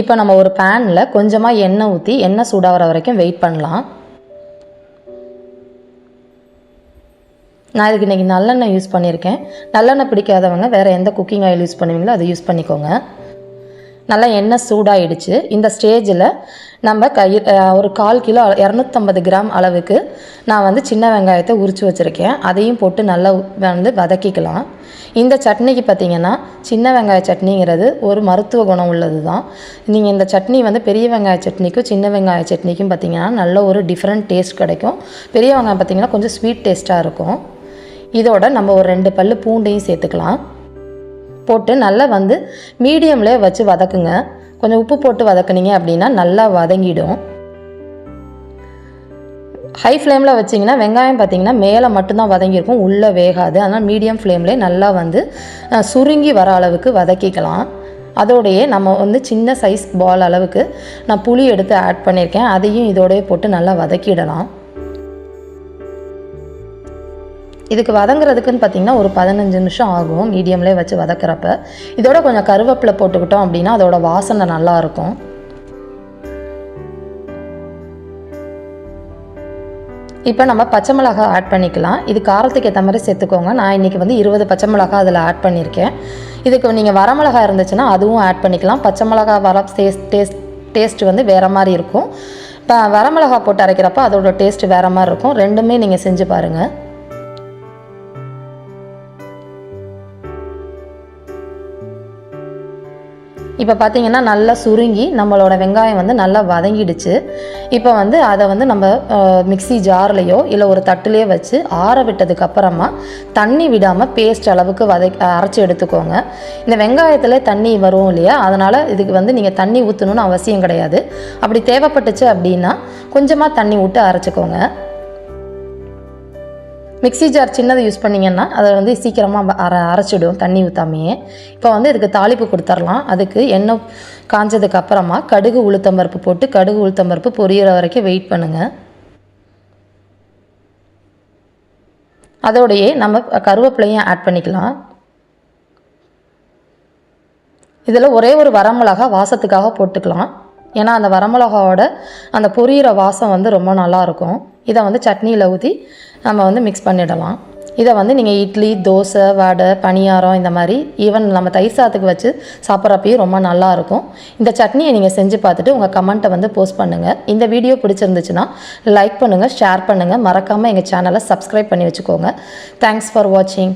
இப்போ நம்ம ஒரு பேனில் கொஞ்சமாக எண்ணெய் ஊற்றி எண்ணெய் சூடாகிற வரைக்கும் வெயிட் பண்ணலாம். நான் இதுக்கு இன்றைக்கி நல்லெண்ணெய் யூஸ் பண்ணியிருக்கேன். நல்லெண்ணெய் பிடிக்காதவங்க வேறு எந்த குக்கிங் ஆயில் யூஸ் பண்ணுவீங்களோ அதை யூஸ் பண்ணிக்கோங்க. நல்லா எண்ணெய் சூடாகிடுச்சு. இந்த ஸ்டேஜில் நம்ம ஒரு 1/4 கிலோ 250 கிராம் அளவுக்கு நான் வந்து சின்ன வெங்காயத்தை உரித்து வச்சுருக்கேன். அதையும் போட்டு நல்லா வதக்கிக்கலாம். இந்த சட்னிக்கு பார்த்திங்கன்னா சின்ன வெங்காய சட்னிங்கிறது ஒரு மருத்துவ குணம் உள்ளது தான். நீங்கள் இந்த சட்னி வந்து பெரிய வெங்காய சட்னிக்கும் சின்ன வெங்காய சட்னிக்கும் பார்த்திங்கன்னா நல்ல ஒரு டிஃப்ரெண்ட் டேஸ்ட் கிடைக்கும். பெரிய வெங்காயம் பார்த்திங்கன்னா கொஞ்சம் ஸ்வீட் டேஸ்ட்டாக இருக்கும். இதோட நம்ம ஒரு 2 பல்லு பூண்டையும் சேர்த்துக்கலாம். போட்டு நல்லா மீடியம்லேயே வச்சு வதக்குங்க. கொஞ்சம் உப்பு போட்டு வதக்குனீங்க அப்படின்னா நல்லா வதங்கிடும். ஹை ஃப்ளேமில் வச்சிங்கன்னா வெங்காயம் பார்த்திங்கன்னா மேலே மட்டும்தான் வதங்கியிருக்கும், உள்ளே வேகாது. அதனால் மீடியம் ஃப்ளேம்லேயே நல்லா சுருங்கி வர அளவுக்கு வதக்கிக்கலாம். அதோடையே நம்ம சின்ன சைஸ் பால் அளவுக்கு நான் புளி எடுத்து ஆட் பண்ணியிருக்கேன். அதையும் இதோடய போட்டு நல்லா வதக்கிடலாம். இதுக்கு வதங்குறதுக்குன்னு பார்த்திங்கன்னா ஒரு 15 நிமிஷம் ஆகும் மீடியம்லேயே வச்சு வதக்கிறப்ப. இதோட கொஞ்சம் கருவேப்பிலை போட்டுக்கிட்டோம் அப்படின்னா அதோட வாசனை நல்லாயிருக்கும். இப்போ நம்ம பச்சை மிளகாய் ஆட் பண்ணிக்கலாம். இது காரத்துக்கு ஏற்ற மாதிரி சேர்த்துக்கோங்க. நான் இன்றைக்கி 20 பச்சை மிளகாய் அதில் ஆட் பண்ணியிருக்கேன். இதுக்கு நீங்கள் வரமிளகாய் இருந்துச்சுன்னா அதுவும் ஆட் பண்ணிக்கலாம். பச்சை மிளகாய் வர டேஸ்ட் வேறு மாதிரி இருக்கும். இப்போ வரமிளகாய் போட்டு அரைக்கிறப்ப அதோட டேஸ்ட் வேறு மாதிரி இருக்கும். ரெண்டுமே நீங்கள் செஞ்சு பாருங்கள். இப்போ பார்த்திங்கன்னா நல்லா சுருங்கி நம்மளோட வெங்காயம் நல்லா வதங்கிடுச்சு. இப்போ அதை நம்ம மிக்ஸி ஜார்லேயோ இல்லை ஒரு தட்டுலேயோ வச்சு ஆற விட்டதுக்கப்புறமா தண்ணி விடாமல் பேஸ்ட் அளவுக்கு அரைச்சி எடுத்துக்கோங்க. இந்த வெங்காயத்தில் தண்ணி வரும் இல்லையா, அதனால் இதுக்கு நீங்கள் தண்ணி ஊற்றணுன்னு அவசியம் கிடையாது. அப்படி தேவைப்பட்டுச்சு அப்படின்னா கொஞ்சமாக தண்ணி விட்டு அரைச்சிக்கோங்க. மிக்ஸி ஜார் சின்னது யூஸ் பண்ணிங்கன்னா அதை சீக்கிரமாக அரைச்சிடும் தண்ணி ஊற்றாமையே. இப்போ இதுக்கு தாளிப்பு கொடுத்துர்லாம். அதுக்கு எண்ணெய் காஞ்சதுக்கு அப்புறமா கடுகு உளுத்தம்பருப்பு போட்டு கடுகு உளுத்தம்பருப்பு பொரியிற வரைக்கும் வெயிட் பண்ணுங்கள். அதோடையே நம்ம கருவேப்பிலையும் ஆட் பண்ணிக்கலாம். இதில் ஒரே ஒரு வரமிளகா வாசத்துக்காக போட்டுக்கலாம். ஏன்னா அந்த வரமிளகாவோட அந்த பொரியிற வாசம் ரொம்ப நல்லாயிருக்கும். இதை சட்னியில் ஊற்றி நம்ம மிக்ஸ் பண்ணிடலாம். இதை நீங்கள் இட்லி, தோசை, வடை, பணியாரம் இந்த மாதிரி ஈவன் நம்ம தயிர் சாதத்துக்கு வச்சு சாப்பிட்றப்பையும் ரொம்ப நல்லாயிருக்கும். இந்த சட்னியை நீங்கள் செஞ்சு பார்த்துட்டு உங்கள் கமெண்ட்டை போஸ்ட் பண்ணுங்கள். இந்த வீடியோ பிடிச்சிருந்துச்சுன்னா லைக் பண்ணுங்கள், ஷேர் பண்ணுங்கள். மறக்காமல் எங்கள் சேனலை சப்ஸ்கிரைப் பண்ணி வச்சுக்கோங்க. தேங்க்ஸ் ஃபார் வாட்சிங்.